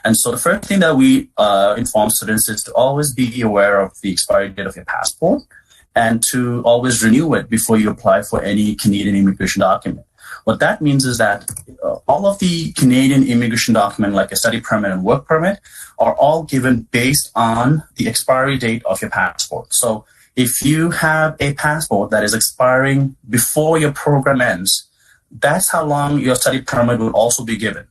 And so the first thing that we inform students is to always be aware of the expiry date of your passport and to always renew it before you apply for any Canadian immigration document. What that means is that all of the Canadian immigration documents, like a study permit and work permit, are all given based on the expiry date of your passport. So if you have a passport that is expiring before your program ends, that's how long your study permit will also be given.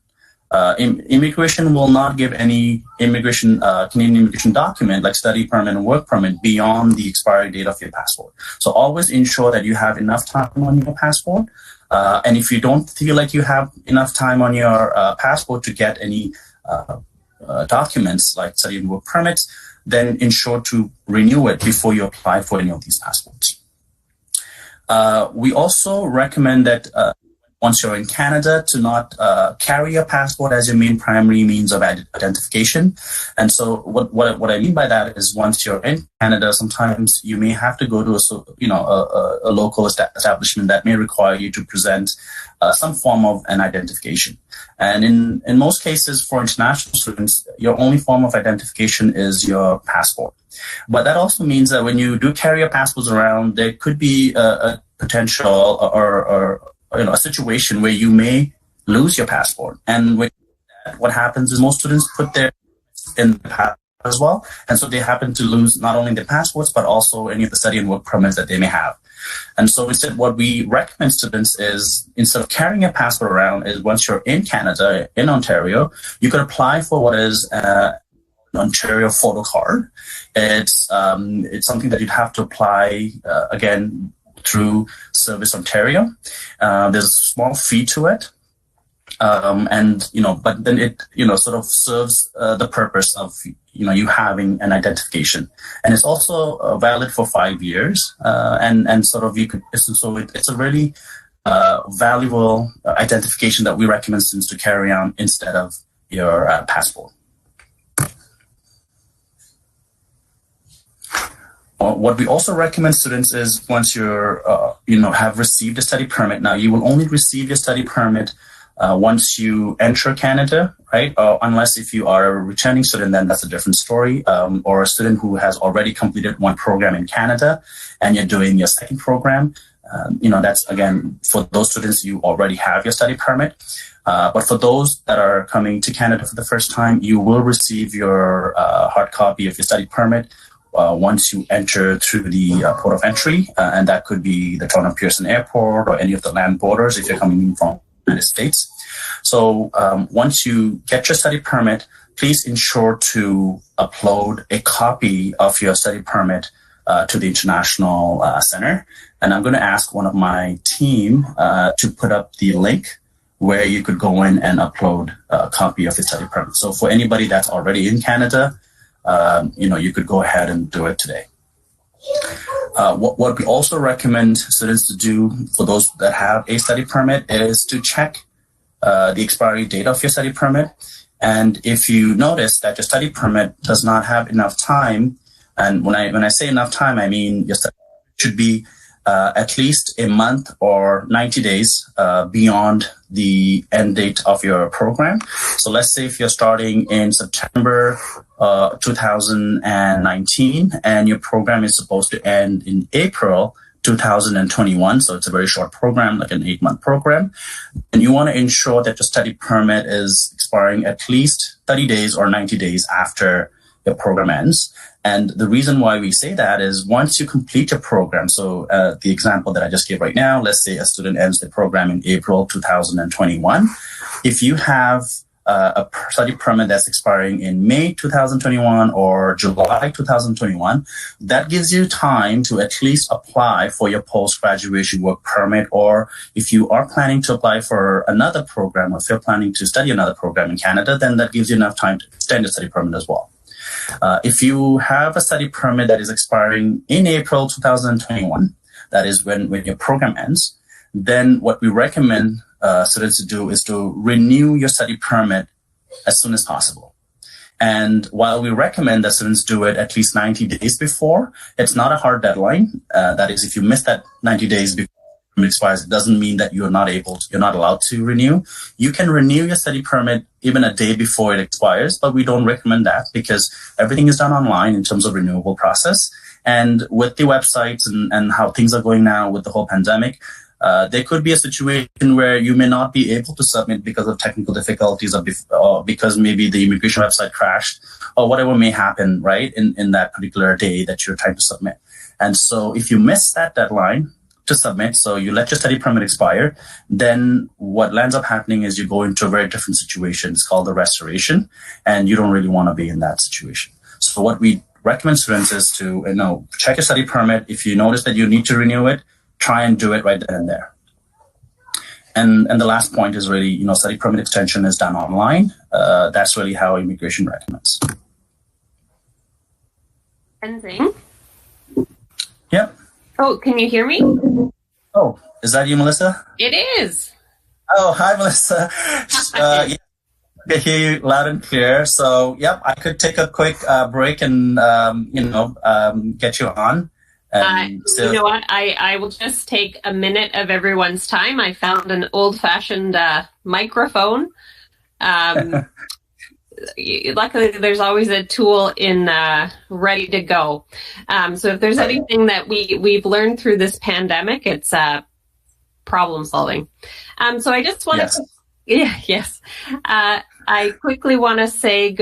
Immigration will not give any Canadian immigration document like study permit and work permit beyond the expiry date of your passport. So always ensure that you have enough time on your passport. And if you don't feel like you have enough time on your passport to get any documents like study and work permits, then ensure to renew it before you apply for any of these passports. We also recommend that once you're in Canada, to not carry your passport as your main primary means of identification. And so what I mean by that is once you're in Canada, sometimes you may have to go to a local establishment that may require you to present some form of an identification. And in most cases for international students, your only form of identification is your passport. But that also means that when you do carry your passports around, there could be a potential or a situation where you may lose your passport. And what happens is most students put their in the passport as well. And so they happen to lose not only their passports, but also any of the study and work permits that they may have. And so instead, what we recommend students is, instead of carrying a passport around, is once you're in Canada, in Ontario, you could apply for what is an Ontario photo card. It's something that you'd have to apply, again, through Service Ontario. There's a small fee to it. But then it, sort of serves the purpose of, you having an identification. And it's also valid for 5 years. And sort of it's a really valuable identification that we recommend students to carry on instead of your passport. What we also recommend students is once you're, have received a study permit. Now, you will only receive your study permit once you enter Canada, right? Unless if you are a returning student, then that's a different story. Or a student who has already completed one program in Canada and you're doing your second program. That's, again, for those students, you already have your study permit. But for those that are coming to Canada for the first time, you will receive your hard copy of your study permit once you enter through the port of entry, and that could be the Toronto Pearson Airport or any of the land borders if you're coming in from the United States. So once you get your study permit, please ensure to upload a copy of your study permit to the International Center. And I'm going to ask one of my team to put up the link where you could go in and upload a copy of your study permit. So for anybody that's already in Canada, you could go ahead and do it today. What we also recommend students to do for those that have a study permit is to check the expiry date of your study permit. And if you notice that your study permit does not have enough time, and when I say enough time, I mean your study should be at least a month or 90 days beyond the end date of your program. So let's say if you're starting in September 2019 and your program is supposed to end in April 2021, so it's a very short program, like an 8-month program, and you want to ensure that your study permit is expiring at least 30 days or 90 days after your program ends. And the reason why we say that is once you complete your program, so the example that I just gave right now, let's say a student ends the program in April 2021. If you have a study permit that's expiring in May 2021 or July 2021, that gives you time to at least apply for your post-graduation work permit, or if you are planning to apply for another program, or if you're planning to study another program in Canada, then that gives you enough time to extend your study permit as well. If you have a study permit that is expiring in April 2021, that is when your program ends, then what we recommend students to do is to renew your study permit as soon as possible. And while we recommend that students do it at least 90 days before, it's not a hard deadline. That is, if you miss that 90 days before, permit expires, it doesn't mean that you're not allowed to renew. You can renew your study permit even a day before it expires, but we don't recommend that because everything is done online in terms of renewable process. And with the websites and how things are going now with the whole pandemic, there could be a situation where you may not be able to submit because of technical difficulties or because maybe the immigration website crashed or whatever may happen, right, in that particular day that you're trying to submit. And so if you miss that deadline to submit, so you let your study permit expire, then what ends up happening is you go into a very different situation. It's called the restoration, and you don't really want to be in that situation. So what we recommend students is to check your study permit. If you notice that you need to renew it, try and do it right then and there. And the last point is really, study permit extension is done online. That's really how immigration recommends. Tenzing? Yep. Oh, can you hear me? Oh, is that you, Melissa? It is. Oh, hi, Melissa. Yeah, I hear you loud and clear. So, yep, I could take a quick break and, get you on. You know what? I will just take a minute of everyone's time. I found an old-fashioned microphone. Luckily, there's always a tool in ready to go. So if there's anything that we've learned through this pandemic, it's problem solving. So I just want to, yes. I quickly want to say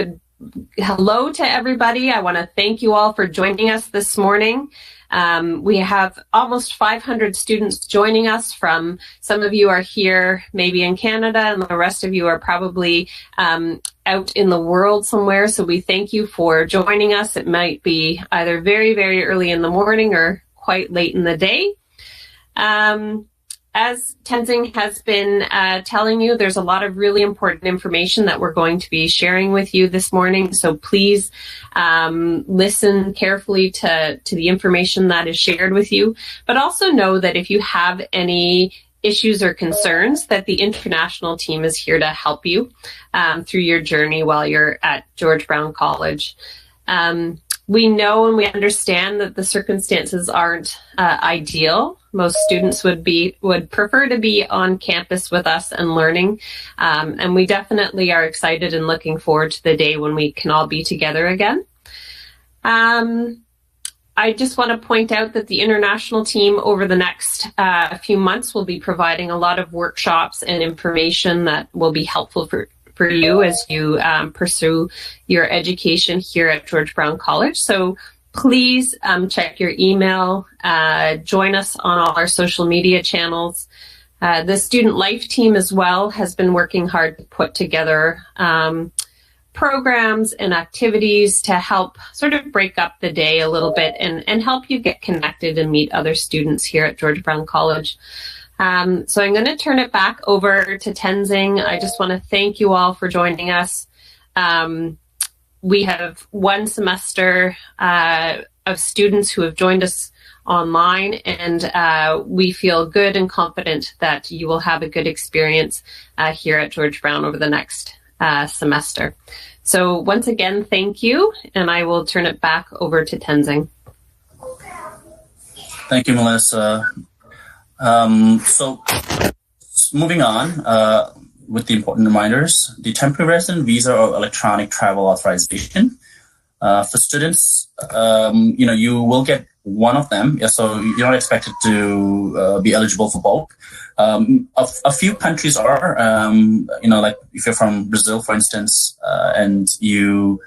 hello to everybody. I want to thank you all for joining us this morning. We have almost 500 students joining us. From some of you are here maybe in Canada, and the rest of you are probably out in the world somewhere. So we thank you for joining us. It might be either very, very early in the morning or quite late in the day. As Tenzing has been telling you, there's a lot of really important information that we're going to be sharing with you this morning. So please listen carefully to the information that is shared with you. But also know that if you have any issues or concerns, that the international team is here to help you through your journey while you're at George Brown College. We know and we understand that the circumstances aren't ideal. Most students would prefer to be on campus with us and learning. And we definitely are excited and looking forward to the day when we can all be together again. I just want to point out that the international team over the next few months will be providing a lot of workshops and information that will be helpful for you as you pursue your education here at George Brown College. So please check your email, join us on all our social media channels. The Student Life team as well has been working hard to put together programs and activities to help sort of break up the day a little bit and help you get connected and meet other students here at George Brown College. So I'm going to turn it back over to Tenzing. I just want to thank you all for joining us. We have one semester of students who have joined us online, and we feel good and confident that you will have a good experience here at George Brown over the next semester. So once again, thank you, and I will turn it back over to Tenzing. Thank you, Melissa. So moving on with the important reminders, the temporary resident visa or electronic travel authorization. For students, you will get one of them. So you're not expected to be eligible for both. A few countries are, like if you're from Brazil, for instance, and you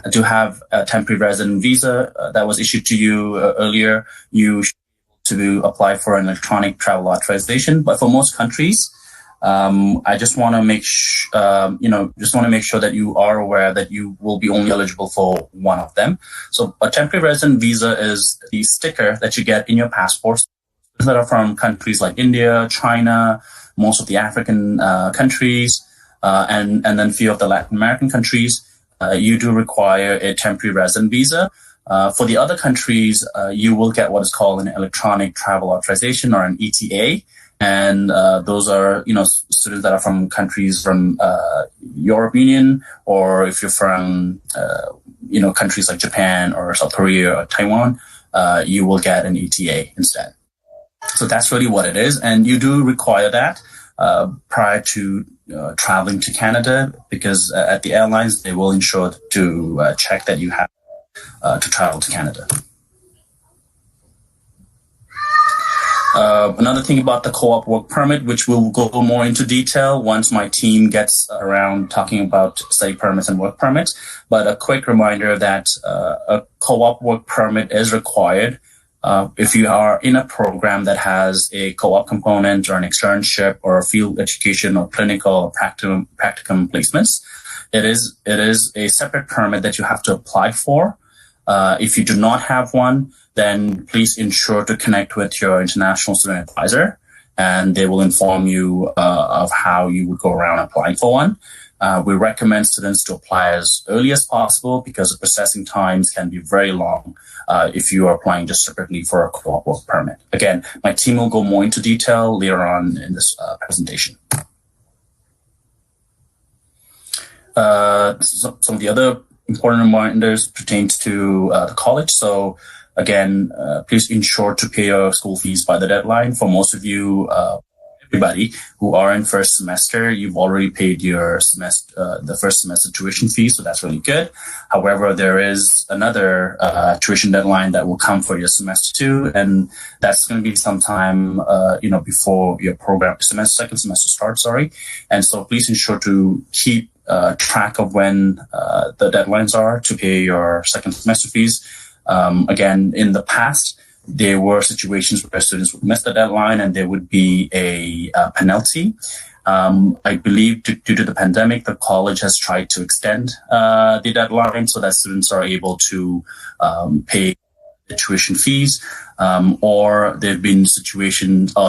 do have a temporary resident visa that was issued to you earlier, you should to apply for an electronic travel authorization. But for most countries, I just want to make sure that you are aware that you will be only eligible for one of them. So a temporary resident visa is the sticker that you get in your passports that are from countries like India, China, most of the African countries, and then a few of the Latin American countries. You do require a temporary resident visa. For the other countries, you will get what is called an electronic travel authorization or an ETA. And those are, students that are from countries from Europe Union, or if you're from, countries like Japan or South Korea or Taiwan, you will get an ETA instead. So that's really what it is. And you do require that prior to traveling to Canada, because at the airlines, they will ensure to check that you have to travel to Canada. Another thing about the co-op work permit, which we'll go more into detail once my team gets around talking about study permits and work permits. But a quick reminder that a co-op work permit is required if you are in a program that has a co-op component or an externship or a field education or clinical or practicum placements. It is a separate permit that you have to apply for. If you do not have one, then please ensure to connect with your international student advisor, and they will inform you of how you would go around applying for one. We recommend students to apply as early as possible because the processing times can be very long if you are applying just separately for a co-op work permit. Again, my team will go more into detail later on in this presentation. Some of the other important reminders pertains to the college. So again, please ensure to pay your school fees by the deadline. For most of you, everybody who are in first semester, you've already paid your the first semester tuition fee, so that's really good. However, there is another tuition deadline that will come for your semester 2, and that's going to be sometime before your second semester starts. And so please ensure to keep track of when the deadlines are to pay your second semester fees. Again, in the past, there were situations where students would miss the deadline and there would be a penalty. I believe due to the pandemic, the college has tried to extend the deadline so that students are able to pay the tuition fees, or there have been situations, the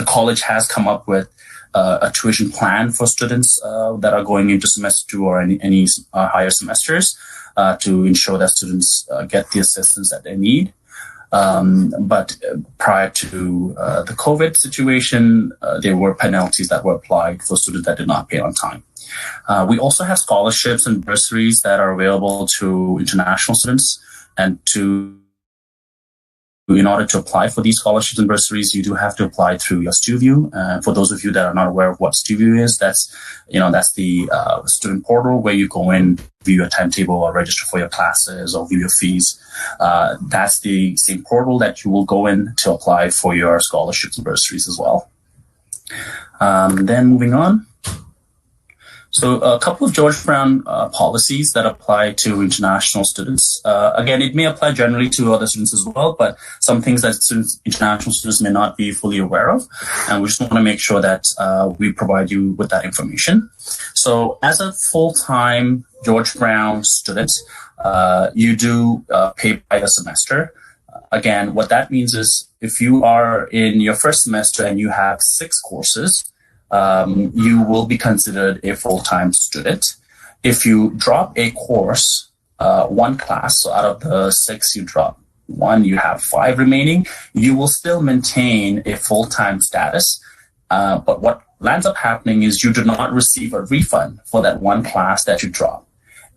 college has come up with a tuition plan for students that are going into semester 2 or any higher semesters to ensure that students get the assistance that they need. But prior to the COVID situation, there were penalties that were applied for students that did not pay on time. We also have scholarships and bursaries that are available to international students, and in order to apply for these scholarships and bursaries, you do have to apply through your StuView. For those of you that are not aware of what StuView is, that's the student portal where you go in, view your timetable, or register for your classes, or view your fees. That's the same portal that you will go in to apply for your scholarships and bursaries as well. Then moving on. So a couple of George Brown policies that apply to international students. Again, it may apply generally to other students as well, but some things that international students may not be fully aware of. And we just want to make sure that we provide you with that information. So as a full-time George Brown student, you do pay by the semester. Again, what that means is if you are in your first semester and you have 6 courses, you will be considered a full-time student. If you drop a course, one class, so out of the 6 you drop 1, you have 5 remaining, you will still maintain a full-time status. But what ends up happening is you do not receive a refund for that one class that you drop.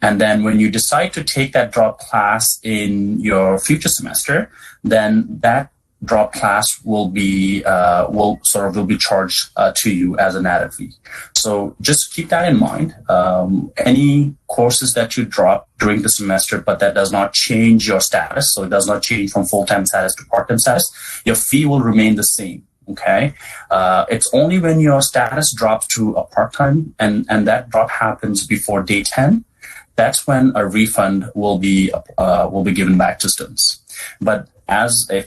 And then when you decide to take that drop class in your future semester, then that drop class will be charged to you as an added fee. So just keep that in mind. Any courses that you drop during the semester, but that does not change your status, so it does not change from full-time status to part-time status, your fee will remain the same. Okay, it's only when your status drops to a part-time and that drop happens before day 10, that's when a refund will be given back to students. But as a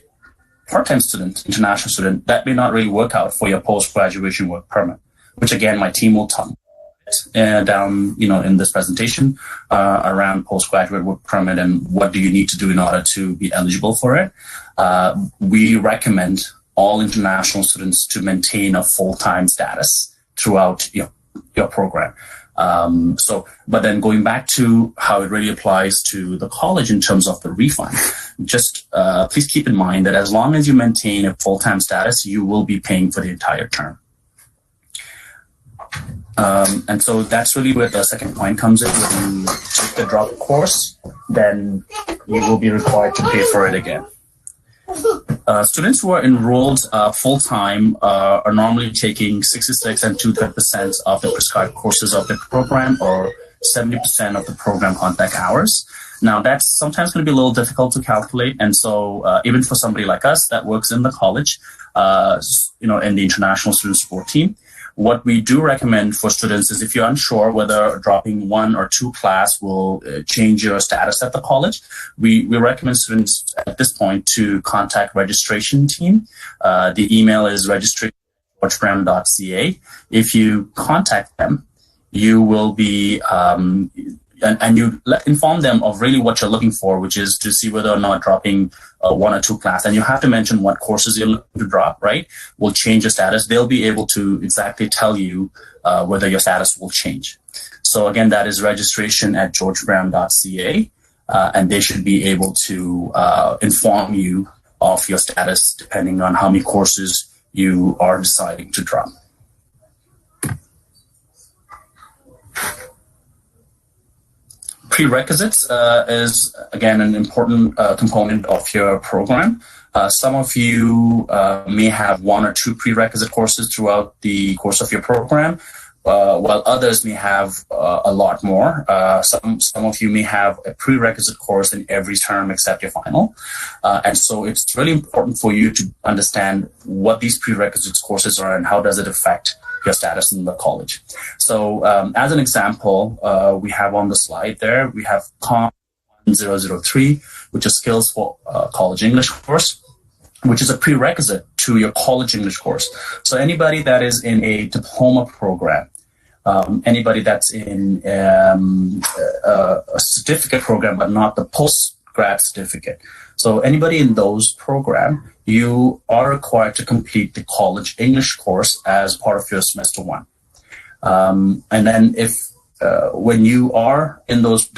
part-time student, international student, that may not really work out for your post-graduation work permit, which again, my team will talk down, in this presentation around postgraduate work permit and what do you need to do in order to be eligible for it. We recommend all international students to maintain a full-time status throughout your program. But then going back to how it really applies to the college in terms of the refund, just please keep in mind that as long as you maintain a full-time status, you will be paying for the entire term. And so that's really where the second point comes in. When you take the drop course, then you will be required to pay for it again. Students who are enrolled full-time are normally taking 66 and 2/3% of the prescribed courses of the program, or 70% of the program contact hours. Now, that's sometimes going to be a little difficult to calculate. And so even for somebody like us that works in the college, in the international student support team, what we do recommend for students is, if you're unsure whether dropping 1 or 2 class will change your status at the college, we recommend students at this point to contact registration team. The email is registration@georgebrown.ca. If you contact them, you will be and you inform them of really what you're looking for, which is to see whether or not dropping 1 or 2 class, and you have to mention what courses you're looking to drop, right, will change your status. They'll be able to exactly tell you whether your status will change. So again, that is registration@georgebrown.ca, and they should be able to inform you of your status depending on how many courses you are deciding to drop. Prerequisites is, again, an important component of your program. Some of you may have 1 or 2 prerequisite courses throughout the course of your program, while others may have a lot more. Some of you may have a prerequisite course in every term except your final. And so it's really important for you to understand what these prerequisite courses are and how does it affect your status in the college. So as an example, we have on the slide there, we have COM 1003, which is Skills for College English course, which is a prerequisite to your college English course. So anybody that is in a diploma program, anybody that's in a certificate program, but not the postgrad certificate. So anybody in those programs, you are required to complete the college English course as part of your semester 1. And then if when you are in those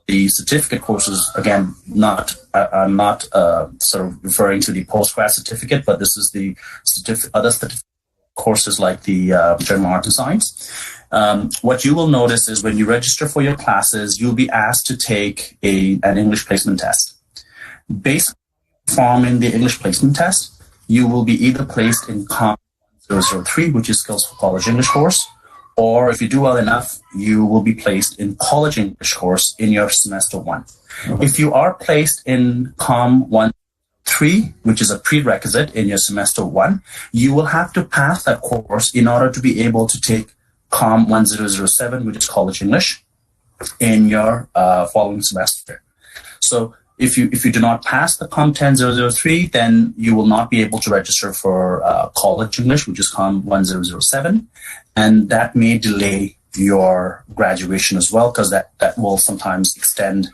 the certificate courses, again, I'm not sort of referring to the postgrad certificate, but this is the other certificate courses like the general art and science. What you will notice is when you register for your classes, you'll be asked to take an English placement test. Based on performing the English placement test, you will be either placed in COM 003, which is Skills for College English course, or if you do well enough, you will be placed in College English course in your semester 1. If you are placed in COM 103, which is a prerequisite in your semester 1, you will have to pass that course in order to be able to take COM 1007, which is College English, in your following semester. So if you do not pass the COM 10003, then you will not be able to register for College English, which is COM 1007, and that may delay your graduation as well, because that will sometimes extend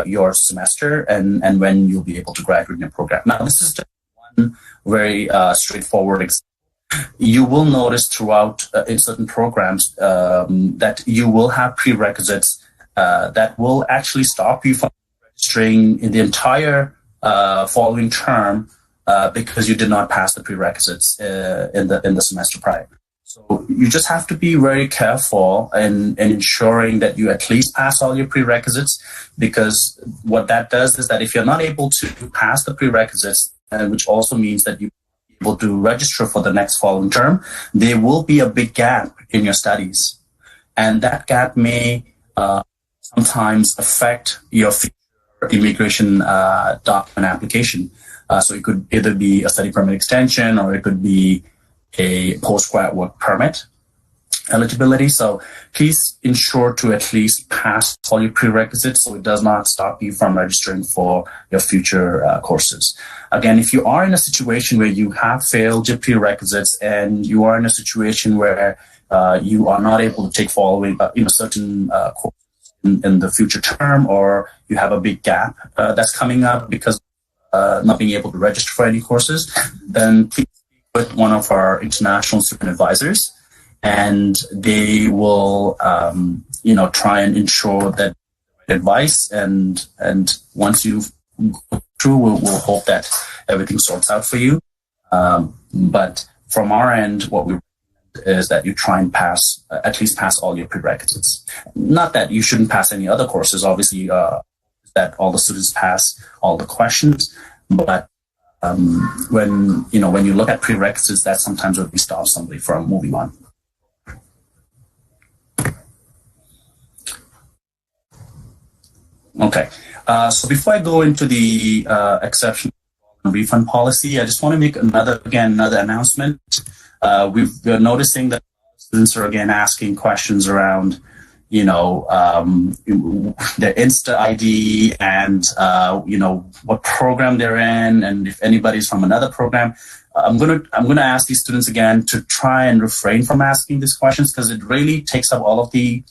your semester and when you'll be able to graduate in your program. Now, this is just one very straightforward example. You will notice throughout in certain programs that you will have prerequisites that will actually stop you from registering in the entire following term because you did not pass the prerequisites in the semester prior. So you just have to be very careful in ensuring that you at least pass all your prerequisites, because what that does is that if you're not able to pass the prerequisites, which also means that you able to register for the next following term, there will be a big gap in your studies. And that gap may sometimes affect your future immigration document application. So it could either be a study permit extension, or it could be a postgrad work permit eligibility. So please ensure to at least pass all your prerequisites so it does not stop you from registering for your future courses. Again, if you are in a situation where you have failed your prerequisites and you are in a situation where you are not able to take following certain courses in the future term, or you have a big gap that's coming up because not being able to register for any courses, then please speak with one of our international student advisors, and they will try and ensure that advice, and once you go through, we'll hope that everything sorts out for you. But from our end, what we is that you try and at least pass all your prerequisites. Not that you shouldn't pass any other courses, obviously, that all the students pass all the questions, but when you look at prerequisites, that sometimes would stop somebody from moving on. Okay, so before I go into the exception refund policy, I just want to make another announcement. We're noticing that students are again asking questions around, their Insta ID and what program they're in, and if anybody's from another program. I'm gonna ask these students again to try and refrain from asking these questions, because it really takes up all of the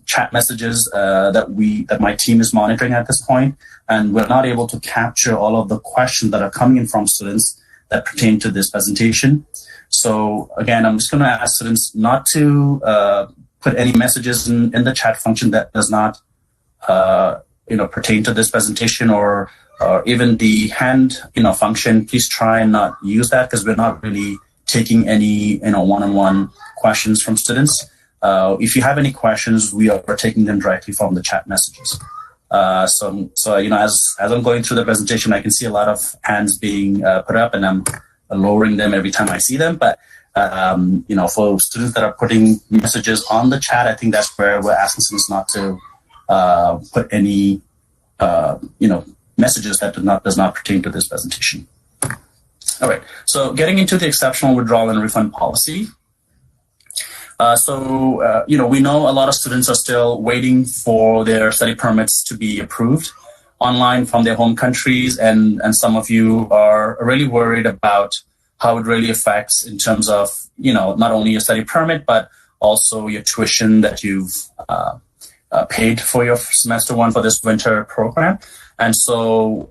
chat messages that my team is monitoring at this point, and we're not able to capture all of the questions that are coming in from students that pertain to this presentation. So again, I'm just going to ask students not to put any messages in the chat function that does not pertain to this presentation, or even the hand function. Please try and not use that, because we're not really taking any one-on-one questions from students. If you have any questions, we are taking them directly from the chat messages. So as I'm going through the presentation, I can see a lot of hands being put up, and I'm lowering them every time I see them. But for students that are putting messages on the chat, I think that's where we're asking students not to put any messages that does not pertain to this presentation. All right. So getting into the exceptional withdrawal and refund policy. We know a lot of students are still waiting for their study permits to be approved online from their home countries, and some of you are really worried about how it really affects in terms of, not only your study permit, but also your tuition that you've paid for your semester one for this winter program. And so,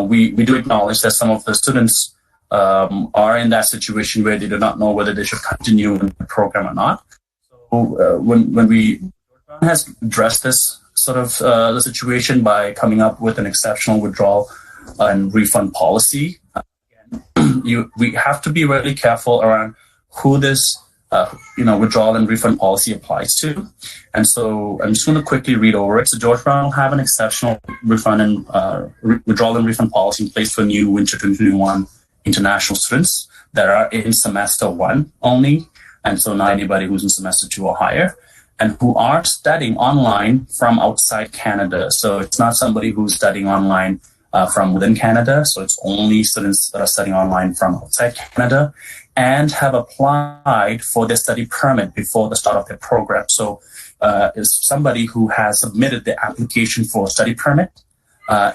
we do acknowledge that some of the students are in that situation where they do not know whether they should continue in the program or not. So when we has addressed this sort of the situation by coming up with an exceptional withdrawal and refund policy, we have to be really careful around who this withdrawal and refund policy applies to. And so I'm just going to quickly read over it. So George Brown will have an exceptional refund and withdrawal and refund policy in place for new winter 2021 international students that are in semester one only, and so not anybody who's in semester two or higher, and who are studying online from outside Canada. So it's not somebody who's studying online from within Canada. So it's only students that are studying online from outside Canada and have applied for their study permit before the start of their program. So is somebody who has submitted the application for a study permit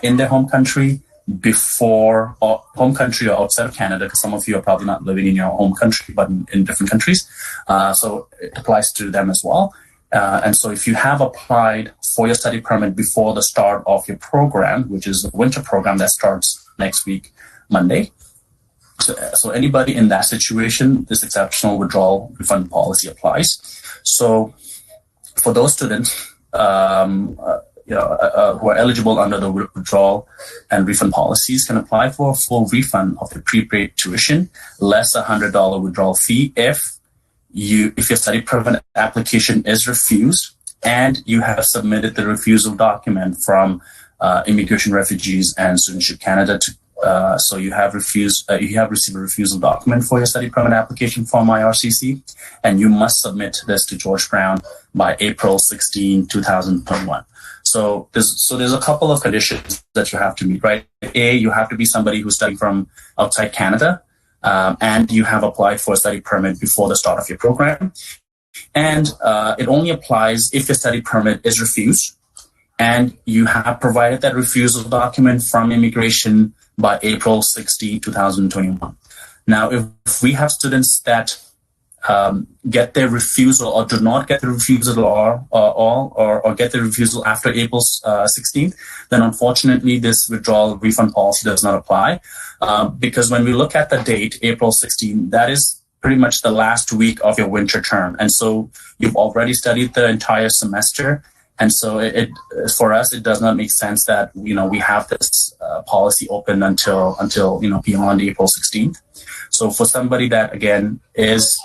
in their home country before, or home country or outside of Canada, because some of you are probably not living in your home country, but in different countries. So it applies to them as well. And so if you have applied for your study permit before the start of your program, which is the winter program that starts next week, Monday, so anybody in that situation, this exceptional withdrawal refund policy applies. So for those students, who are eligible under the withdrawal and refund policies can apply for a full refund of the prepaid tuition, less $100 withdrawal fee if your study permit application is refused and you have submitted the refusal document from Immigration, Refugees, and Citizenship Canada. So you have received a refusal document for your study permit application from IRCC, and you must submit this to George Brown by April 16, 2021. So there's a couple of conditions that you have to meet, right? A, you have to be somebody who's studying from outside Canada, and you have applied for a study permit before the start of your program. And it only applies if your study permit is refused, and you have provided that refusal document from Immigration by April 16, 2021. Now, if we have students that get their refusal or do not get the refusal or get the refusal after April 16th, then unfortunately this withdrawal refund policy does not apply, because when we look at the date, April 16th, that is pretty much the last week of your winter term. And so you've already studied the entire semester. And so for us, it does not make sense that, we have this policy open until beyond April 16th. So for somebody that, again, is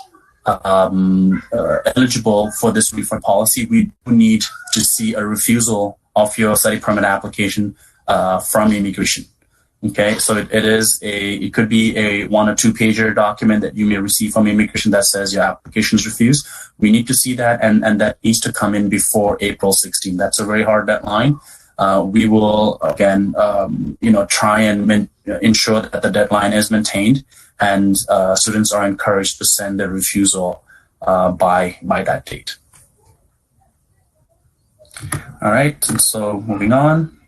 eligible for this refund policy, we do need to see a refusal of your study permit application from Immigration. Okay, so it could be a 1 or 2 pager document that you may receive from immigration that says your application is refused. We need to see that, and that needs to come in before April 16. That's a very hard deadline. We will again, try and ensure that the deadline is maintained, and students are encouraged to send their refusal by that date. All right, and so moving on.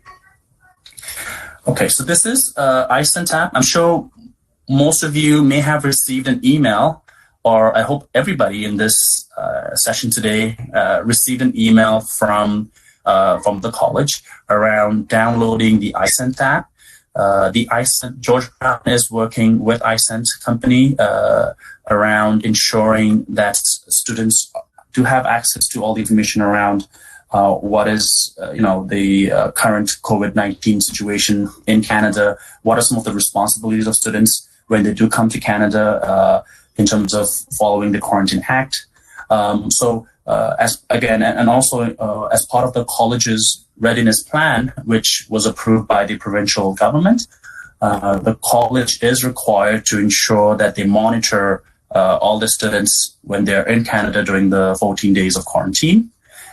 Okay, so this is iSent app. I'm sure most of you may have received an email, or I hope everybody in this session today received an email from the college around downloading the iSent app. The iSent, George Brown is working with iSent company around ensuring that students do have access to all the information around what is, the current COVID-19 situation in Canada. What are some of the responsibilities of students when they do come to Canada in terms of following the Quarantine Act? As part of the college's readiness plan, which was approved by the provincial government, the college is required to ensure that they monitor all the students when they're in Canada during the 14 days of quarantine.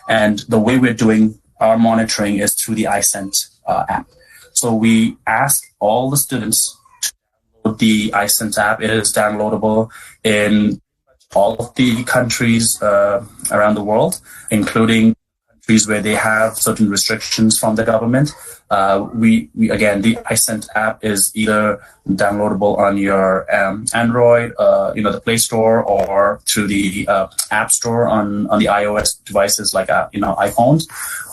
And the way we're doing our monitoring is through the iSent app. So we ask all the students to download the iSent app. It is downloadable in all of the countries around the world, including countries where they have certain restrictions from the government. The iSent app is either downloadable on your Android, the Play Store, or through the App Store on the iOS devices like iPhones,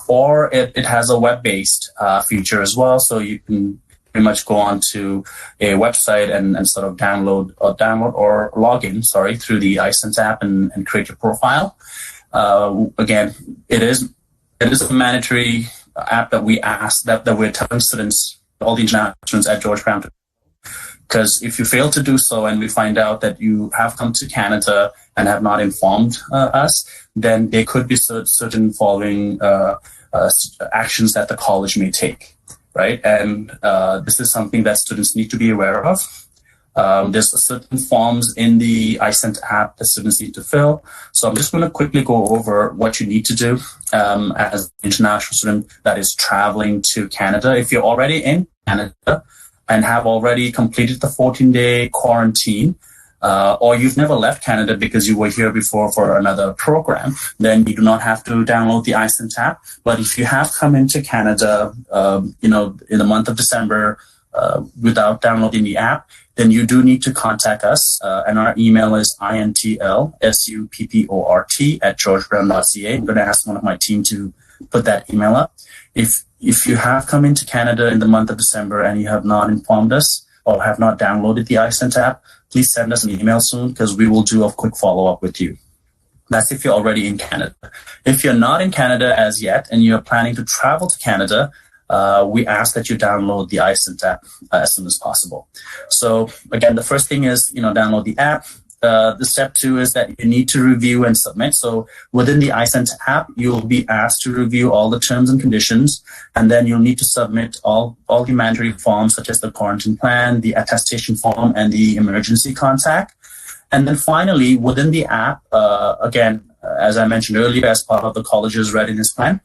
or it has a web-based feature as well. So you can pretty much go on to a website and sort of download or log in, through the iSent app and create your profile. It is a mandatory app that we ask that we're telling students, all the international students at George Brown, because if you fail to do so and we find out that you have come to Canada and have not informed us, then there could be certain following actions that the college may take, right? And this is something that students need to be aware of. There's certain forms in the iSent app that students need to fill. So I'm just going to quickly go over what you need to do as an international student that is traveling to Canada. If you're already in Canada and have already completed the 14-day quarantine, or you've never left Canada because you were here before for another program, then you do not have to download the iSent app. But if you have come into Canada, in the month of December without downloading the app, then you do need to contact us, and our email is intlsupport@georgebrown.ca. I'm going to ask one of my team to put that email up. If you have come into Canada in the month of December and you have not informed us or have not downloaded the iSent app, please send us an email soon, because we will do a quick follow-up with you. That's if you're already in Canada. If you're not in Canada as yet and you're planning to travel to Canada, we ask that you download the iSent app as soon as possible. So again, the first thing is, download the app. The step 2 is that you need to review and submit. So within the iSent app, you'll be asked to review all the terms and conditions, and then you'll need to submit all the mandatory forms, such as the quarantine plan, the attestation form, and the emergency contact. And then finally, within the app, as I mentioned earlier, as part of the college's readiness plan,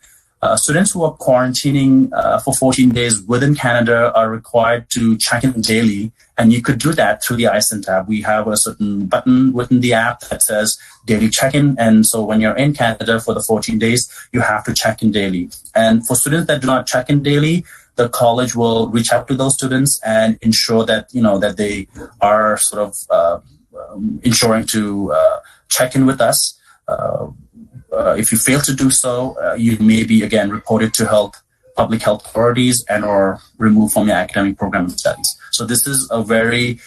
students who are quarantining for 14 days within Canada are required to check in daily, and you could do that through the iSent app. We have a certain button within the app that says daily check-in, and so when you're in Canada for the 14 days, you have to check in daily. And for students that do not check in daily, the college will reach out to those students and ensure that that they are sort of ensuring to check in with us. If you fail to do so, you may be, again, reported to public health authorities and or removed from your academic program and studies. So this is a very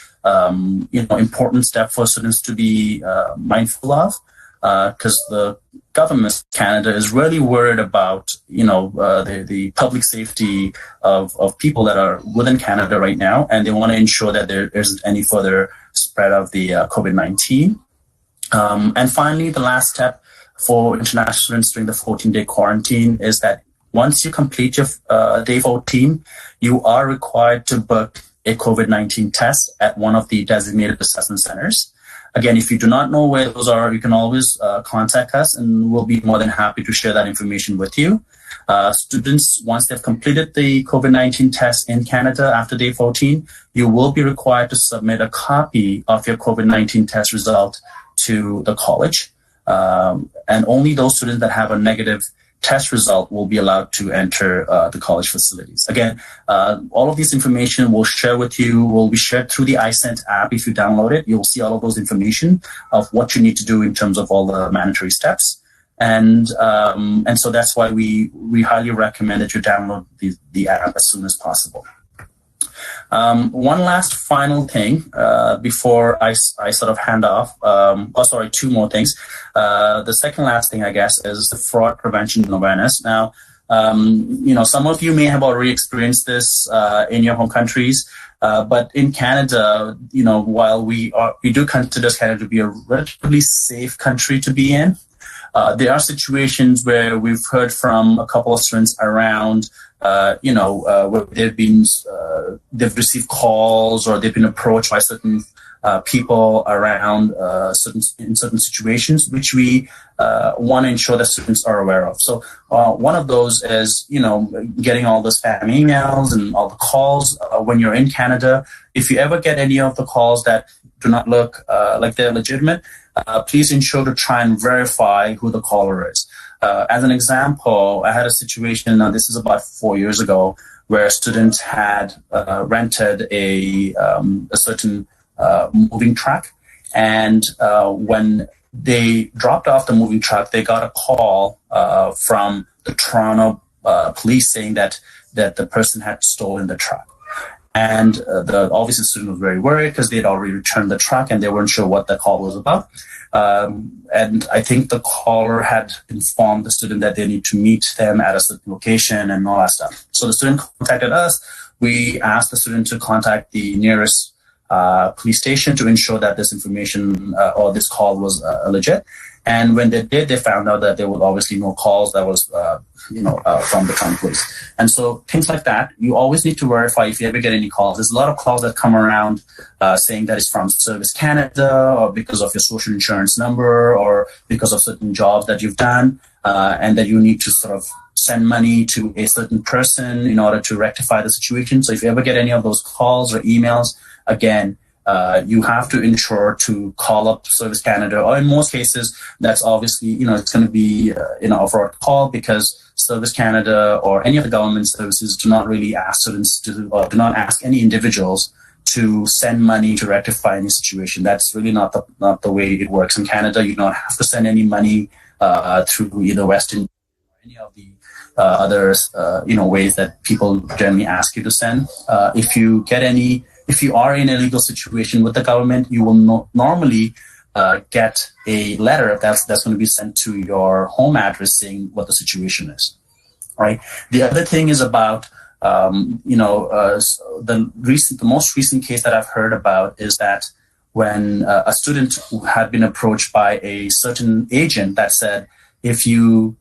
important step for students to be mindful of, because the government of Canada is really worried about the public safety of people that are within Canada right now, and they want to ensure that there isn't any further spread of the COVID-19. And finally, the last step for international students during the 14-day quarantine is that once you complete your day 14, you are required to book a COVID-19 test at one of the designated assessment centers. Again, if you do not know where those are, you can always contact us, and we'll be more than happy to share that information with you. Students, once they've completed the COVID-19 test in Canada after day 14, you will be required to submit a copy of your COVID-19 test result to the college. And only those students that have a negative test result will be allowed to enter the college facilities. Again, all of this information we'll share with you will be shared through the iSent app. If you download it, you'll see all of those information of what you need to do in terms of all the mandatory steps. And so that's why we highly recommend that you download the app as soon as possible. One last final thing before I sort of hand off. Two more things. The second last thing, I guess, is the fraud prevention and awareness. Now, some of you may have already experienced this in your home countries, but in Canada, while we do consider Canada to be a relatively safe country to be in, there are situations where we've heard from a couple of students around, where they've received calls or they've been approached by certain people around in certain situations, which we want to ensure that students are aware of. So one of those is, getting all the spam emails and all the calls when you're in Canada. If you ever get any of the calls that do not look like they're legitimate, please ensure to try and verify who the caller is. As an example, I had a situation, this is about 4 years ago, where a student had rented a certain moving truck. And when they dropped off the moving truck, they got a call from the Toronto police saying that the person had stolen the truck. And obviously the student was very worried because they had already returned the truck and they weren't sure what the call was about. And I think the caller had informed the student that they need to meet them at a certain location and all that stuff. So the student contacted us. We asked the student to contact the nearest police station to ensure that this information or this call was legit. And when they did, they found out that there were obviously no calls that was, from the Toronto police. And so things like that, you always need to verify if you ever get any calls. There's a lot of calls that come around saying that it's from Service Canada or because of your social insurance number or because of certain jobs that you've done and that you need to sort of send money to a certain person in order to rectify the situation. So if you ever get any of those calls or emails, again, you have to ensure to call up Service Canada, or in most cases, that's obviously, it's going to be, a fraud call because Service Canada or any of the government services do not really ask students to, or do not ask any individuals to send money to rectify any situation. That's really not the way it works in Canada. You don't have to send any money through either Western or any of the other, ways that people generally ask you to send. If you are in a legal situation with the government, you will normally get a letter that's going to be sent to your home address saying what the situation is. Right. The other thing is about, the most recent case that I've heard about is that when a student who had been approached by a certain agent that said, if you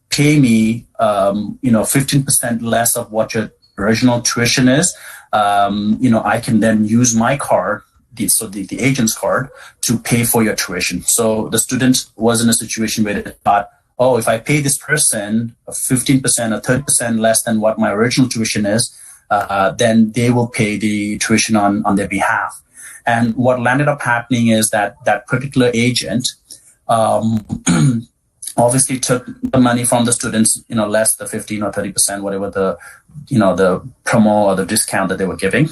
pay me, 15% less of what your original tuition is, I can then use my card, the agent's card, to pay for your tuition. So the student was in a situation where they thought, if I pay this person 15% or 30% less than what my original tuition is, then they will pay the tuition on their behalf. And what landed up happening is that particular agent obviously took the money from the students, less the 15 or 30%, whatever the promo or the discount that they were giving.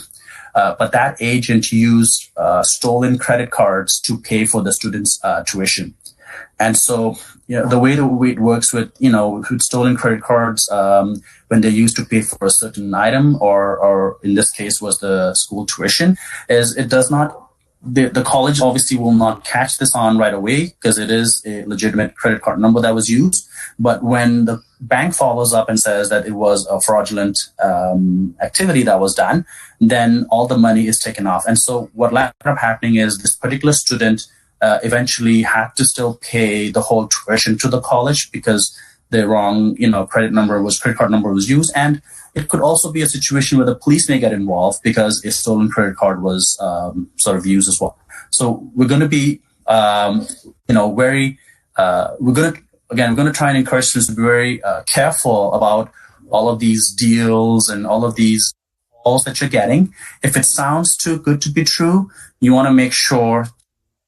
But that agent used stolen credit cards to pay for the students' tuition. And so, the way it works with stolen credit cards, when they're used to pay for a certain item, or in this case was the school tuition, is it does not, the college obviously will not catch this on right away because it is a legitimate credit card number that was used. But when the bank follows up and says that it was a fraudulent activity that was done, then all the money is taken off. And so what ended up happening is this particular student eventually had to still pay the whole tuition to the college because the wrong, credit card number was used. And it could also be a situation where the police may get involved because a stolen credit card was sort of used as well. So we're going to be, we're going to try and encourage students to be very careful about all of these deals and all of these calls that you're getting. If it sounds too good to be true, you want to make sure,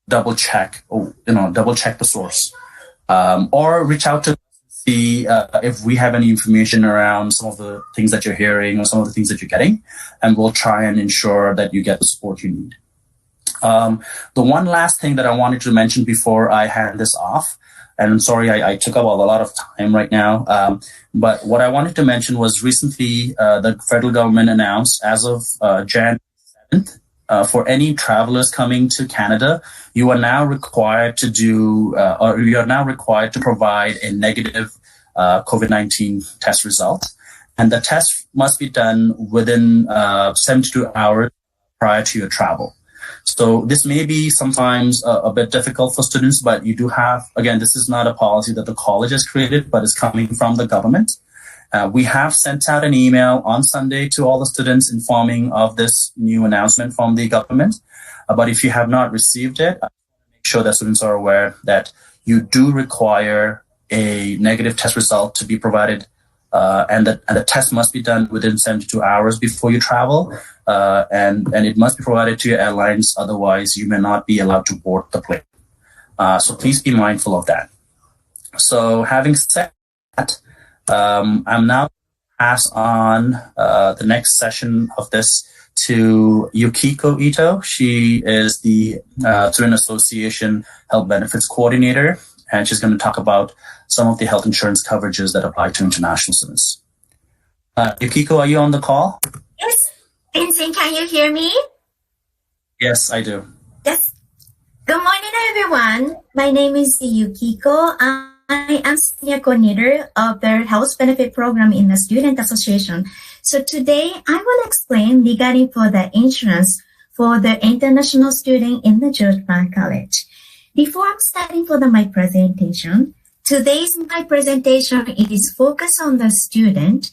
double check the source, or reach out to see if we have any information around some of the things that you're hearing or some of the things that you're getting, and we'll try and ensure that you get the support you need. The one last thing that I wanted to mention before I hand this off, and I'm sorry I took up a lot of time right now, but what I wanted to mention was recently the federal government announced as of January 7th, for any travelers coming to Canada, you are now required to provide a negative COVID-19 test result. And the test must be done within 72 hours prior to your travel. So this may be sometimes a bit difficult for students, but you do have, again, this is not a policy that the college has created, but it's coming from the government. We have sent out an email on Sunday to all the students informing of this new announcement from the government. But if you have not received it, make sure that students are aware that you do require a negative test result to be provided, and the test must be done within 72 hours before you travel, and it must be provided to your airlines. Otherwise, you may not be allowed to board the plane. So please be mindful of that. So having said that, I'm now pass on the next session of this to Yukiko Ito. She is the Student Association Health Benefits Coordinator, and she's going to talk about some of the health insurance coverages that apply to international students. Yukiko, are you on the call? Yes. Vincent, can you hear me? Yes, I do. Yes. Good morning, everyone. My name is Yukiko. I am Senior Coordinator of the Health Benefit Program in the Student Association. So today I will explain regarding for the insurance for the international student in the George Brown College. Before I'm starting for my presentation, my presentation is focused on the student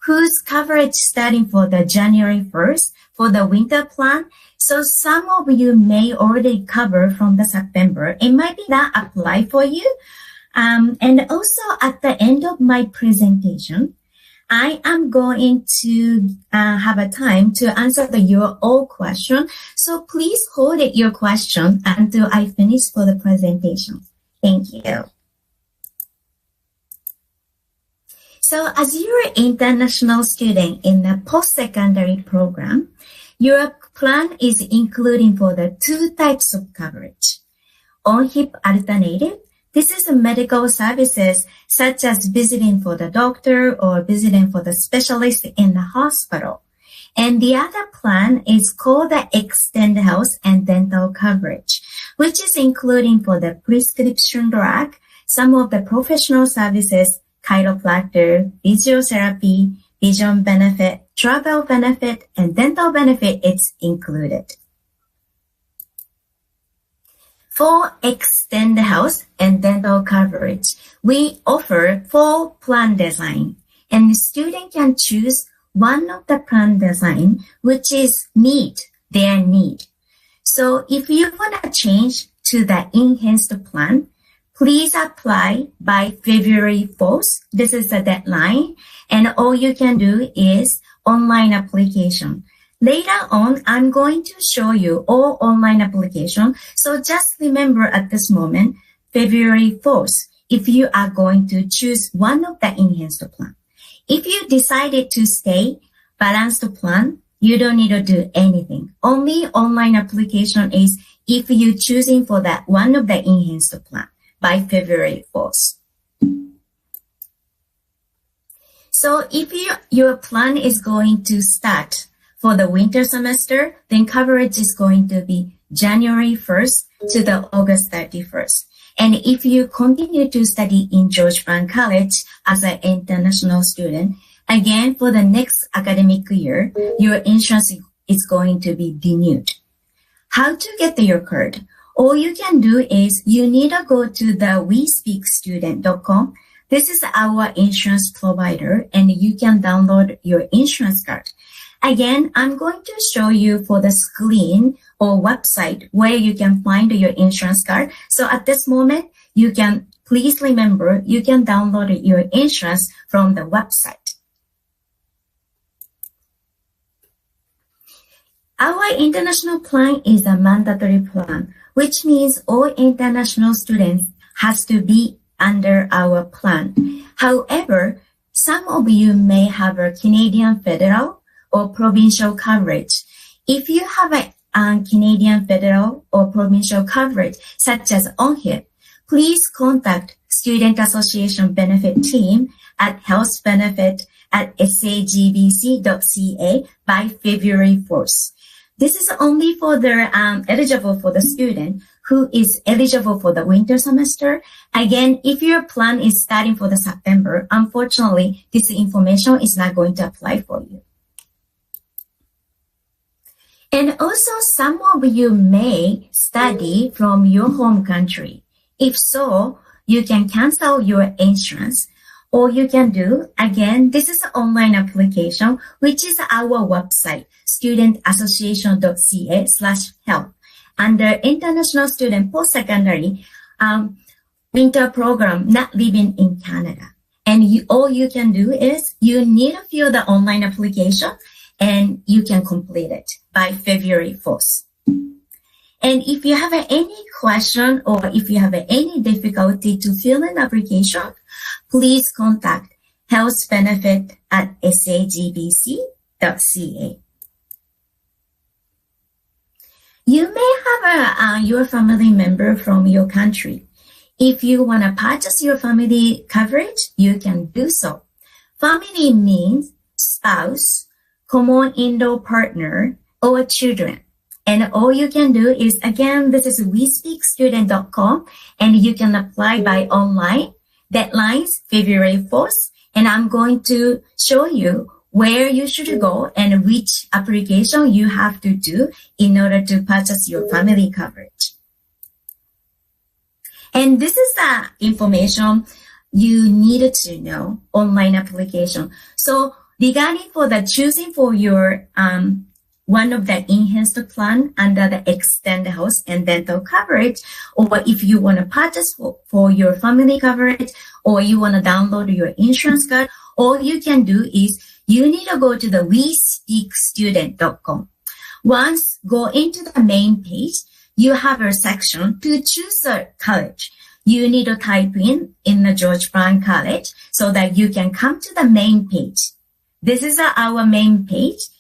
whose coverage starting for the January 1st for the winter plan. So some of you may already cover from the September. It might be not apply for you. And also at the end of my presentation, I am going to have a time to answer your all question. So please hold your question until I finish for the presentation. Thank you. So as you're an international student in the post-secondary program, your plan is including for the two types of coverage. On-HIP alternative. This is a medical services such as visiting for the doctor or visiting for the specialist in the hospital. And the other plan is called the Extend Health and Dental Coverage, which is including for the prescription drug, some of the professional services, chiropractor, physiotherapy, vision benefit, travel benefit, and dental benefit is included. For Extend Health and Dental Coverage, we offer 4 plan design, and the student can choose one of the plan design which is meet their need. So if you want to change to the enhanced plan, please apply by February 4th. This is the deadline, and all you can do is online application. Later on, I'm going to show you all online application. So just remember at this moment, February 4th, if you are going to choose one of the enhanced plan. If you decided to stay balanced plan, you don't need to do anything. Only online application is if you choosing for that one of the enhanced plan by February 4th. So if your plan is going to start for the winter semester, then coverage is going to be January 1st to the August 31st. And if you continue to study in George Brown College as an international student, again, for the next academic year, your insurance is going to be renewed. How to get your card? All you can do is you need to go to the wespeakstudent.com This is our insurance provider, and you can download your insurance card. Again, I'm going to show you for the screen or website where you can find your insurance card. So at this moment, you can please remember you can download your insurance from the website. Our international plan is a mandatory plan, which means all international students has to be under our plan. However, some of you may have a Canadian federal or provincial coverage. If you have a Canadian federal or provincial coverage, such as OnHIP, please contact Student Association Benefit Team at healthbenefit@sagbc.ca by February 4th. This is only for the eligible for the student who is eligible for the winter semester. Again, if your plan is starting for the September, unfortunately, this information is not going to apply for you. And also, some of you may study from your home country. If so, you can cancel your insurance. All you can do, again, this is an online application, which is our website, studentassociation.ca/health. Under International Student Post-Secondary Winter Program, not living in Canada. And all you can do is you need to fill the online application and you can complete it by February 4th. And if you have any question or if you have any difficulty to fill an application, please contact healthbenefit@sagbc.ca. You may have your family member from your country. If you want to purchase your family coverage, you can do so. Family means spouse, common in-law partner, or children. And all you can do is, again, this is wespeakstudent.com, and you can apply by online. Deadlines, February 4th, and I'm going to show you where you should go and which application you have to do in order to purchase your family coverage. And this is the information you needed to know, online application. So regarding for the choosing for your one of the enhanced plan under the extended health and dental coverage, or if you want to purchase for your family coverage, or you want to download your insurance card, all you can do is you need to go to the wespeakstudent.com. Once go into the main page, you have a section to choose a college. You need to type in the George Brown College so that you can come to the main page. This is our main page.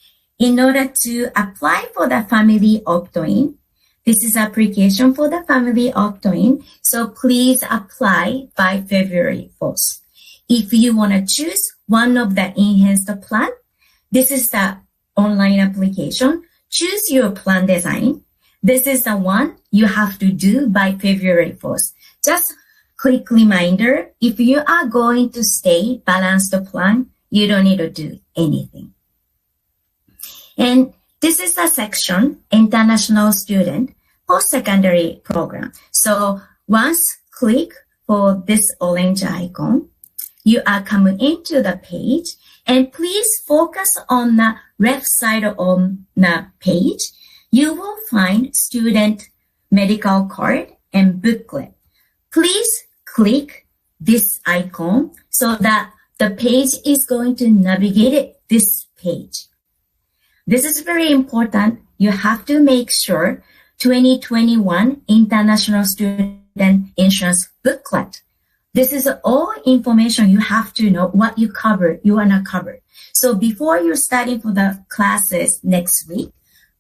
In order to apply for the family opt-in, this is application for the family opt-in, so please apply by February 4th. If you want to choose one of the enhanced plan, this is the online application. Choose your plan design. This is the one you have to do by February 4th. Just quick reminder, if you are going to stay balanced plan, you don't need to do anything. And this is the section, International Student Post-Secondary Program. So once click for this orange icon, you are coming into the page, and please focus on the left side of the page. You will find student medical card and booklet. Please click this icon so that the page is going to navigate this page. This is very important. You have to make sure 2021 International Student Insurance Booklet. This is all information you have to know what you cover, you are not covered. So before you're starting for the classes next week,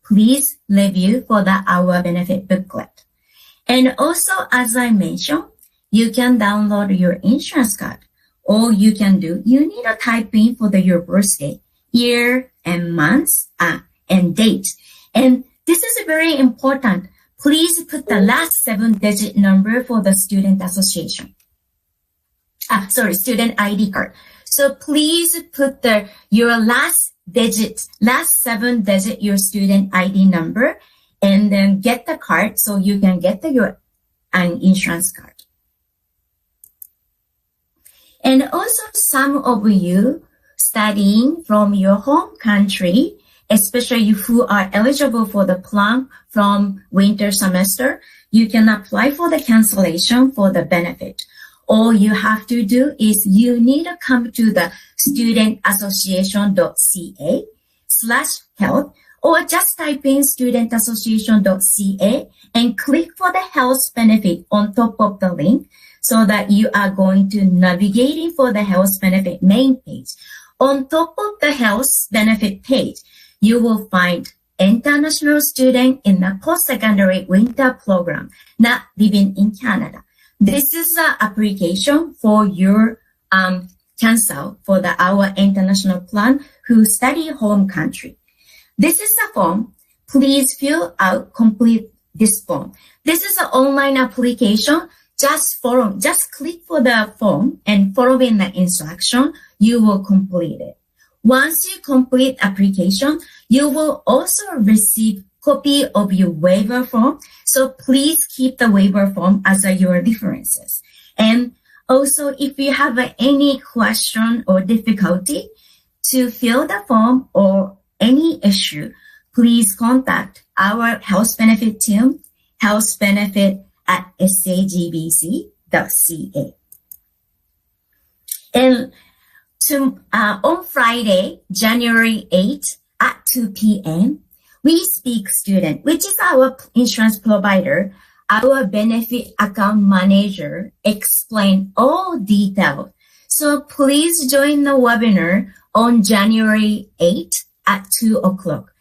please review for the Our Benefit booklet. And also, as I mentioned, you can download your insurance card. All you can do, you need to type in for your birthday, year and months, and date. And this is very important. Please put the last 7-digit number for the student association. Student ID card. So please put your last 7-digit, your student ID number, and then get the card so you can get your insurance card. And also some of you studying from your home country, especially who are eligible for the plan from winter semester, you can apply for the cancellation for the benefit. All you have to do is you need to come to the studentassociation.ca/health, or just type in studentassociation.ca and click for the health benefit on top of the link, so that you are going to navigating for the health benefit main page. On top of the health benefit page, you will find international student in the post-secondary winter program, not living in Canada. This is an application for your cancel for our international plan who study home country. This is a form. Please fill out, complete this form. This is an online application. Just click for the form and following the instruction, you will complete it. Once you complete application, you will also receive copy of your waiver form. So please keep the waiver form as your references. And also, if you have any question or difficulty to fill the form or any issue, please contact our health benefit team, healthbenefit@sagbc.ca. And on Friday, January 8th at 2 p.m., we speak student, which is our insurance provider, our benefit account manager, explain all details. So please join the webinar on January 8th at 2 o'clock.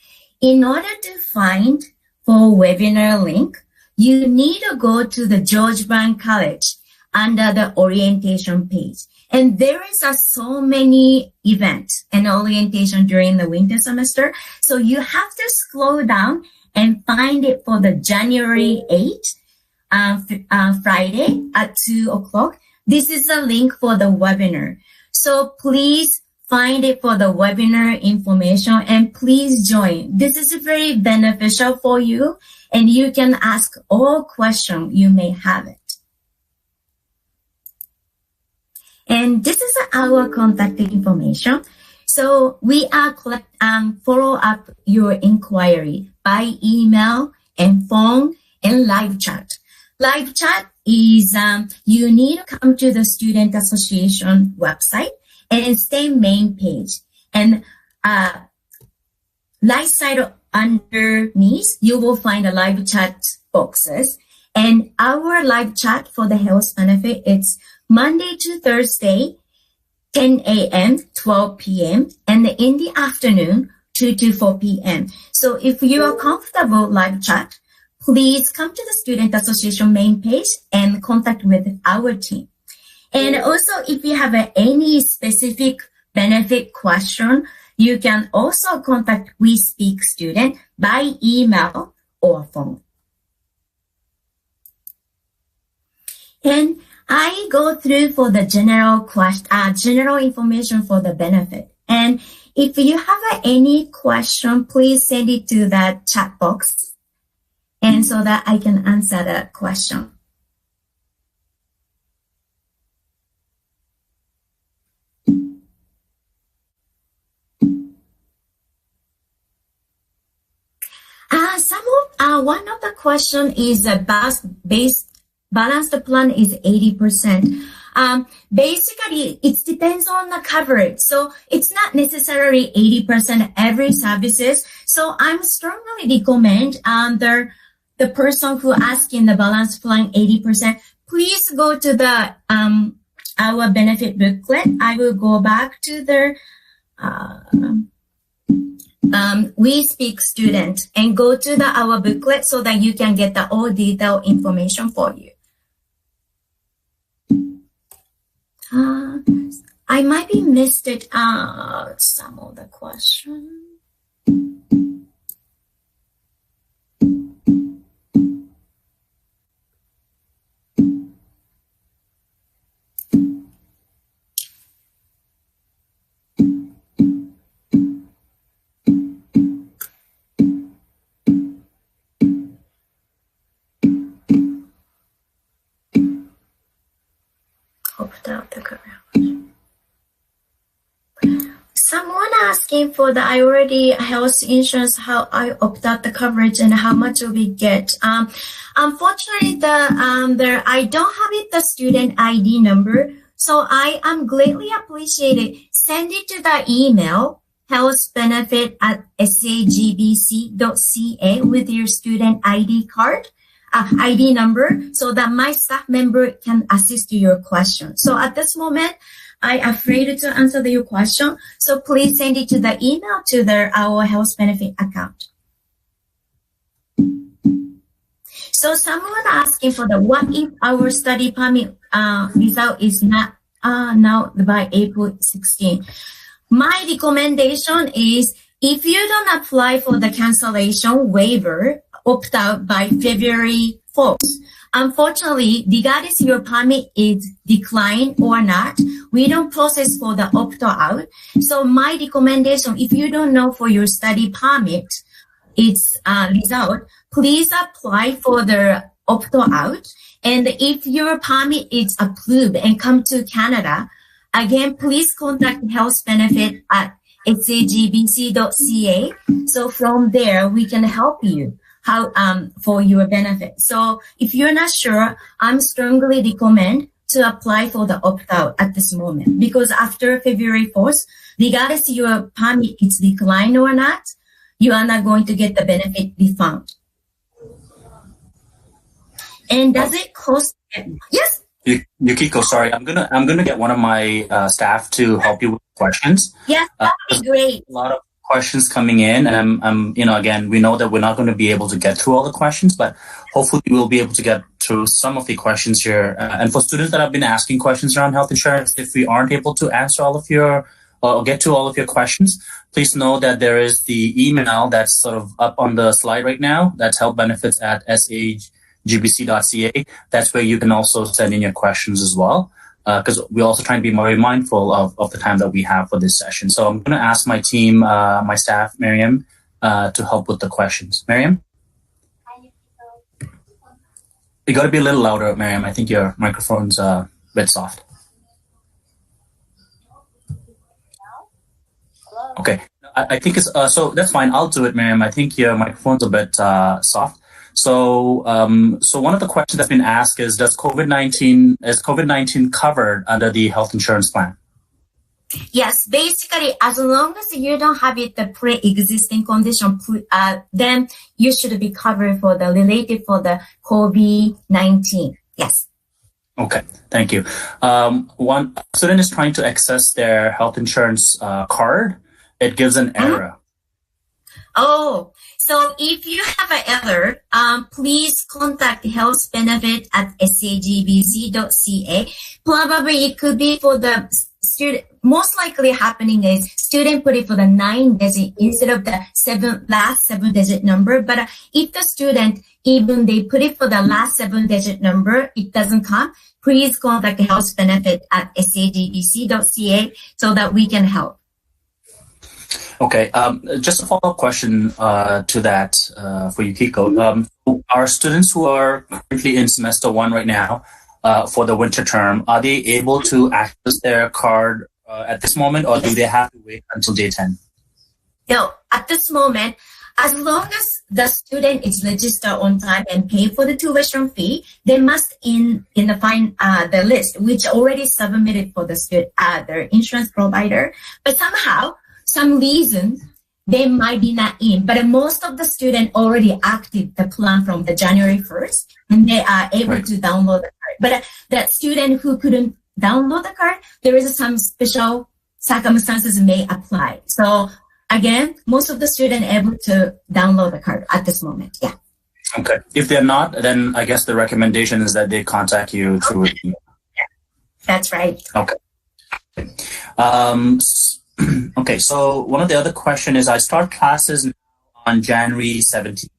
In order to find for webinar link, you need to go to the George Brown College under the orientation page. And there is so many events and orientation during the winter semester. So you have to scroll down and find it for the January 8th, Friday at 2 o'clock. This is a link for the webinar. So please find it for the webinar information and please join. This is very beneficial for you and you can ask all questions you may have it. And this is our contact information. So we are follow up your inquiry by email and phone and live chat. Live chat is you need to come to the Student Association website and stay main page. And right side underneath, you will find a live chat boxes. And our live chat for the health benefit, it's Monday to Thursday, 10 a.m., 12 p.m., and in the afternoon, 2 to 4 p.m. So if you are comfortable live chat, please come to the Student Association main page and contact with our team. And also, if you have any specific benefit question, you can also contact We Speak Student by email or phone. And I go through for the general information for the benefit. And if you have any question, please send it to the chat box, and so that I can answer the question. One of the question is balanced plan is 80%. Basically, it depends on the coverage. So it's not necessarily 80% every services. So I'm strongly recommend the person who asking the balance plan 80%, please go to the our benefit booklet. I will go back to the We Speak Student and go to our booklet so that you can get the all detailed information for you. I might be missed it some of the questions. Opt out the career. Someone asking for the I already health insurance, how I opt out the coverage and how much will we get. Unfortunately, I don't have it the student ID number, so I am greatly appreciated. Send it to the email healthbenefit@sagbc.ca with your student ID card. ID number, so that my staff member can assist your question. So at this moment, I'm afraid to answer your question. So please send it to the email to our health benefit account. So someone asking for what if our study permit result is not now by April 16? My recommendation is if you don't apply for the cancellation waiver, opt out by February 4th. Unfortunately, regardless your permit is declined or not, we don't process for the opt-out. So my recommendation, if you don't know for your study permit, its result, please apply for the opt-out. And if your permit is approved and come to Canada, again, please contact health benefit at sagbc.ca. So from there, we can help you for your benefit. So if you're not sure, I'm strongly recommend to apply for the opt-out at this moment, because after February 4th, regardless your permit is declined or not, you are not going to get the benefit refund. And does it cost? Yes. Yukiko, sorry, I'm gonna get one of my staff to help you with questions. Yes, that would be great. A lot of questions coming in, and again, we know that we're not going to be able to get through all the questions, but hopefully we'll be able to get through some of the questions here. And for students that have been asking questions around health insurance, if we aren't able to answer all of your or get to all of your questions, please know that there is the email that's sort of up on the slide right now. That's healthbenefits@sagbc.ca. That's where you can also send in your questions as well. Because we're also trying to be very mindful of the time that we have for this session. So I'm going to ask my team, my staff, Miriam, to help with the questions. Miriam? You got to be a little louder, Miriam. I think your microphone's a bit soft. Okay. I think it's, so that's fine. I'll do it, Miriam. I think your microphone's a bit soft. So one of the questions that's been asked is, is COVID-19 covered under the health insurance plan? Yes, basically, as long as you don't have the pre-existing condition, then you should be covered for the related for the COVID-19. Yes. Okay, thank you. One student is trying to access their health insurance card. It gives an error. Oh, so if you have an error, please contact health benefit at sagbc.ca. Probably it could be for the student. Most likely happening is student put it for the 9-digit instead of the last 7-digit number. But if the student, even they put it for the last 7-digit number, it doesn't come, please contact health benefit at sagbc.ca so that we can help. Okay, just a follow-up question to that for Yukiko. Our students who are currently in semester 1 right now for the winter term, are they able to access their card at this moment, or do they have to wait until day 10? No, at this moment, as long as the student is registered on time and pay for the tuition fee, they must find the list, which already submitted for the student, their insurance provider. But somehow, some reason, they might be not in. But most of the students already active the plan from the January 1st, and they are able to download the card. But that student who couldn't download the card, there is some special circumstances may apply. So again, most of the students able to download the card at this moment. Yeah. Okay. If they're not, then I guess the recommendation is that they contact you through email. That's right. Okay. Okay. So one of the other question is, I start classes on January 17th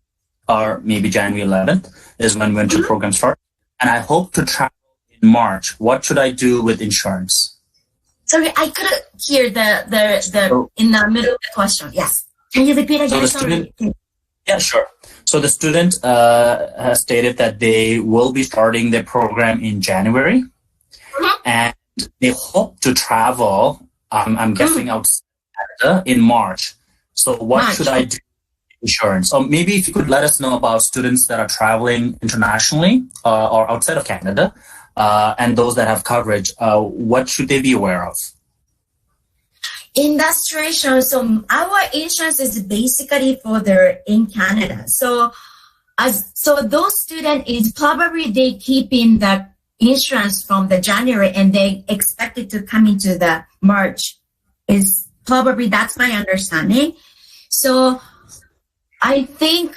or maybe January 11th is when winter program starts, and I hope to travel in March. What should I do with insurance? Sorry, I couldn't hear the in the middle of the question. Yes. Can you repeat again? Yeah, sure. So the student has stated that they will be starting their program in January, and they hope to travel, I'm guessing, outside Canada in March. So what March. should I do? Insurance. Or maybe if you could let us know about students that are traveling internationally or outside of Canada and those that have coverage, what should they be aware of? Illustration. So our insurance is basically for in Canada. So those students is probably they keep in the insurance from the January and they expect it to come into the March. Is probably that's my understanding. So I think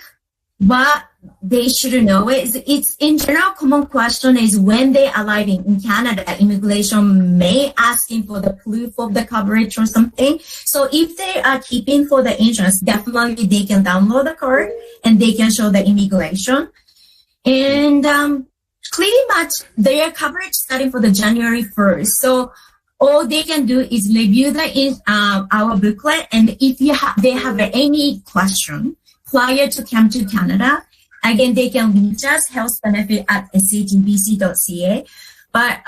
what they should know is it's in general common question is when they arriving in Canada, immigration may asking for the proof of the coverage or something. So if they are keeping for the insurance, definitely they can download the card and they can show the immigration. And pretty much their coverage starting for the January 1st. So all they can do is review our booklet, and if they have any question prior to come to Canada, again, they can reach us, healthbenefit@shtbc.ca. But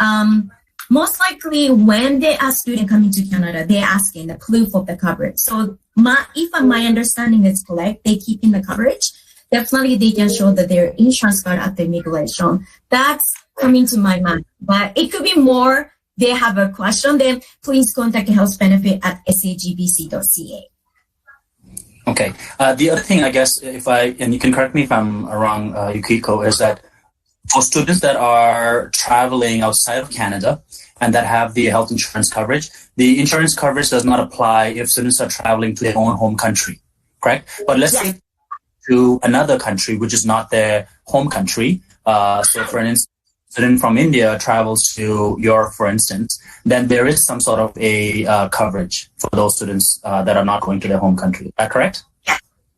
most likely when they are student coming to Canada, they're asking the proof of the coverage. So if my understanding is correct, they keep in the coverage, definitely they can show that their insurance card at the immigration. That's coming to my mind. But it could be more, they have a question, then please contact healthbenefit@shtbc.ca. Okay. The other thing, I guess, and you can correct me if I'm wrong, Yukiko, is that for students that are traveling outside of Canada and that have the health insurance coverage, the insurance coverage does not apply if students are traveling to their own home country, correct? But let's say to another country, which is not their home country. So for instance, student from India travels to Europe, for instance, then there is some sort of a coverage for those students that are not going to their home country. Is that correct?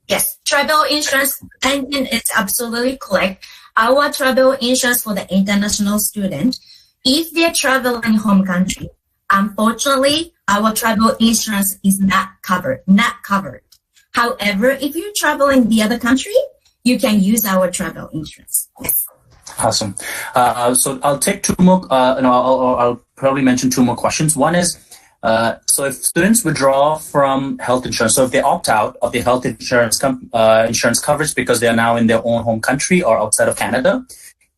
Yes. Travel insurance, and it's absolutely correct. Our travel insurance for the international student, if they're traveling home country, unfortunately, our travel insurance is not covered. However, if you're traveling the other country, you can use our travel insurance. Yes. Awesome. So I'll take two more. I'll probably mention two more questions. One is, so if students withdraw from health insurance, so if they opt out of the health insurance insurance coverage because they are now in their own home country or outside of Canada,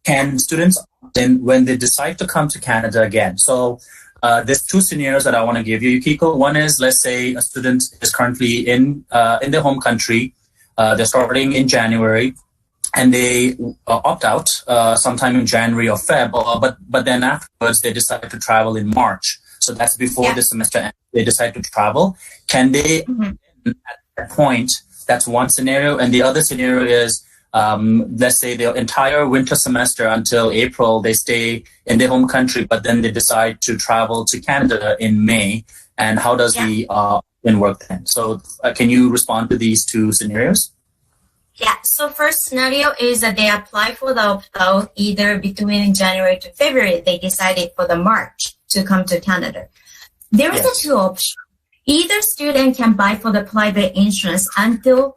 can students then when they decide to come to Canada again? So there's two scenarios that I want to give you, Yukiko. One is, let's say a student is currently in their home country. They're starting in January. And they opt out sometime in January or Feb, but then afterwards they decide to travel in March. So that's before the semester ends. They decide to travel. Can they, at that point, that's one scenario. And the other scenario is, let's say the entire winter semester until April, they stay in their home country, but then they decide to travel to Canada in May. And how does the work then? So can you respond to these two scenarios? Yeah, so first scenario is that they apply for the opt-out either between January to February. They decided for the March to come to Canada. There is a two option. Either student can buy for the private insurance until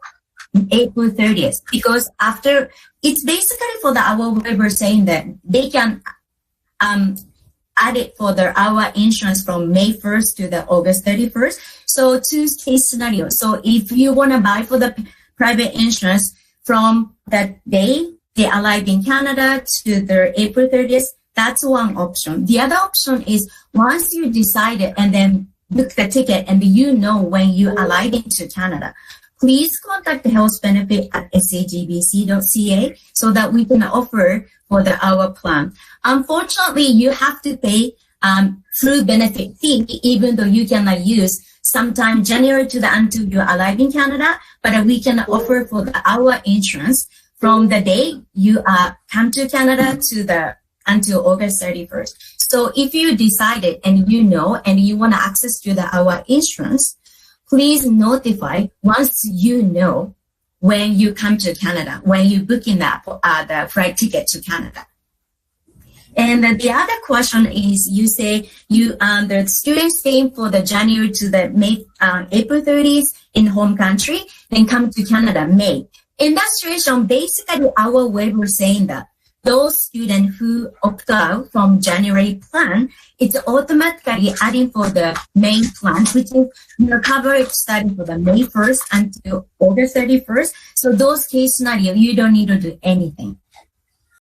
April 30th, because after, it's basically for our waiver saying that they can add it for our insurance from May 1st to the August 31st. So two case scenarios. So if you want to buy for the private insurance from that day they arrive in Canada to the April 30th, that's one option. The other option is once you decide and then book the ticket and you know when you arrive into Canada, please contact the health benefit at shtbc.ca so that we can offer for our plan. Unfortunately, you have to pay through benefit fee, even though you cannot use sometime January to until you arrive in Canada, but we can offer for our insurance from the day you come to Canada to until August 31st. So if you decided and you know and you want access to our insurance, please notify once you know when you come to Canada, when you book in the flight ticket to Canada. And the other question is, you say the students staying for the January to the May, April 30th in home country, then come to Canada May. In that situation, basically our waiver saying that those students who opt out from January plan, it's automatically adding for the May plan, which is coverage starting for the May 1st until August 31st. So those case scenario, you don't need to do anything.